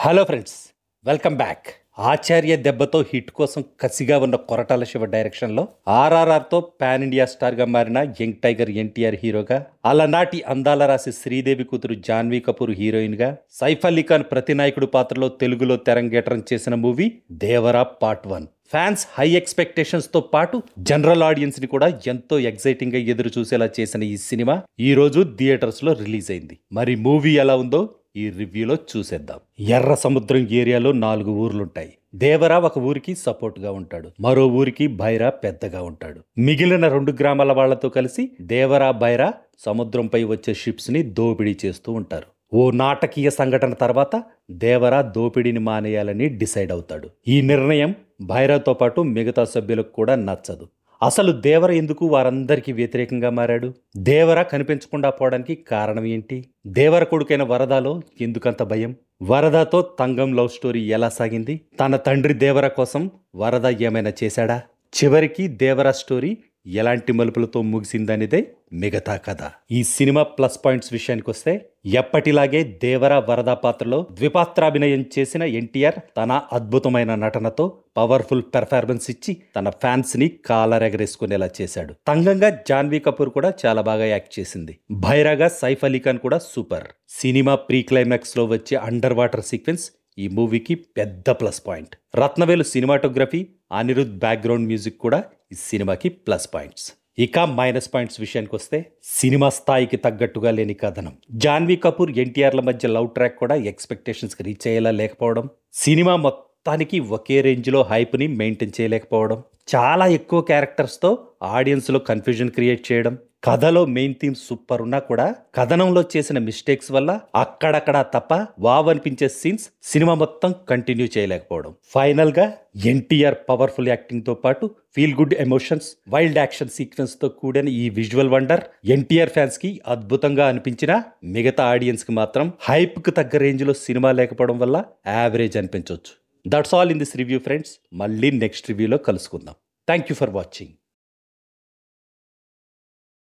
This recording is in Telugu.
Hello friends, welcome back. Acharya దెబ్బతో హిట్ కోసం కసిగా ఉన్న కొరటాల శివ డైరెక్షన్లో ఆర్ఆర్ఆర్తో పాన్ ఇండియా స్టార్గా మారిన యంగ్ టైగర్ ఎన్టీఆర్ హీరోగా, అలనాటి అందాల రాసి శ్రీదేవి కూతురు జాన్వీ కపూర్ హీరోయిన్గా, సైఫ్ అలీ ఖాన్ ప్రతినాయకుడు పాత్రలో తెలుగులో తెరంగేట్రం చేసిన movie Devara part 1. Fans high ఎక్స్పెక్టేషన్స్తో పాటు జనరల్ ఆడియన్స్ని కూడా ఎంతో ఎగ్జైటింగ్గా ఎదురు చూసేలా చేసిన ఈ సినిమా ఈరోజు థియేటర్స్లో రిలీజ్ అయింది. మరి మూవీ ఎలా ఉందో ఈ రివ్యూలో చూసేద్దాం. ఎర్ర సముద్రం ఏరియాలో 4 ఊర్లుంటాయి. దేవరా ఒక ఊరికి సపోర్ట్గా ఉంటాడు, మరో ఊరికి బైరా పెద్దగా ఉంటాడు. మిగిలిన 2 గ్రామాల వాళ్లతో కలిసి దేవరా బైరా సముద్రంపై వచ్చే షిప్స్ ని దోపిడీ చేస్తూ ఉంటారు. ఓ నాటకీయ సంఘటన తర్వాత దేవరా దోపిడీని మానేయాలని డిసైడ్ అవుతాడు. ఈ నిర్ణయం బైరాతో పాటు మిగతా సభ్యులకు కూడా నచ్చదు. అసలు దేవర ఎందుకు వారందరికీ వ్యతిరేకంగా మారాడు? దేవర కనిపించకుండా పోవడానికి కారణం ఏంటి? దేవర కొడుకైన వరదాలో ఎందుకంత భయం? వరదతో తంగం లవ్ స్టోరీ ఎలా సాగింది? తన తండ్రి దేవర కోసం వరద ఏమైనా చేశాడా? చివరికి దేవర స్టోరీ ఎలాంటి మలుపులతో ముగిసిందనేదే మిగతా కథ. ఈ సినిమా ప్లస్ పాయింట్స్ విషయానికి వస్తే, ఎప్పటిలాగే దేవర వరద పాత్రలో ద్విపాత్రాభినయం చేసిన ఎన్టీఆర్ తన అద్భుతమైన నటనతో పవర్ఫుల్ పెర్ఫార్మెన్స్ ఇచ్చి తన ఫ్యాన్స్ ని కాలరెగరేసుకునేలా చేశాడు. తంగంగా జాన్వీ కపూర్ కూడా చాలా బాగా యాక్ట్ చేసింది. భైరాగా సైఫ్ అలీ ఖాన్ కూడా సూపర్. సినిమా ప్రీ క్లైమాక్స్ లో వచ్చే అండర్ వాటర్ సీక్వెన్స్ ఈ మూవీకి పెద్ద plus point. Rathnavelu cinematography, Anirudh background music కూడా ఈ సినిమాకి ప్లస్ పాయింట్స్. ఇక మైనస్ పాయింట్స్ విషయానికి వస్తే, సినిమా స్థాయికి తగ్గట్టుగా లేని కథనం. జాన్వీ కపూర్ ఎన్టీఆర్ల మధ్య లవ్ ట్రాక్ కూడా ఎక్స్పెక్టేషన్స్కి రీచ్ అయ్యేలా లేకపోవడం, సినిమా మొత్తానికి ఒకే రేంజ్లో హైప్ని మెయింటైన్ చేయలేకపోవడం, చాలా ఎక్కువ క్యారెక్టర్స్తో ఆడియన్స్లో కన్ఫ్యూజన్ క్రియేట్ చేయడం, కథలో మెయిన్ థీమ్ సూపర్ ఉన్నా కూడా కథనంలో చేసిన మిస్టేక్స్ వల్ల అక్కడక్కడ తప్ప వావ్ అనిపించే సీన్స్ సినిమా మొత్తం కంటిన్యూ చేయలేకపోవడం. ఫైనల్ గా ఎన్టీఆర్ పవర్ఫుల్ యాక్టింగ్ తో పాటు feel good emotions, wild action sequence తో కూడిన ఈ విజువల్ వండర్ ఎన్టీఆర్ ఫ్యాన్స్ కి అద్భుతంగా అనిపించినా మిగతా ఆడియన్స్ కి మాత్రం హైప్ కు తగ్గ రేంజ్ లో సినిమా లేకపోవడం వల్ల యావరేజ్ అనిపించవచ్చు. That's all in this review friends. మళ్ళీ నెక్స్ట్ రివ్యూలో కలుసుకుందాం. Thank you for watching.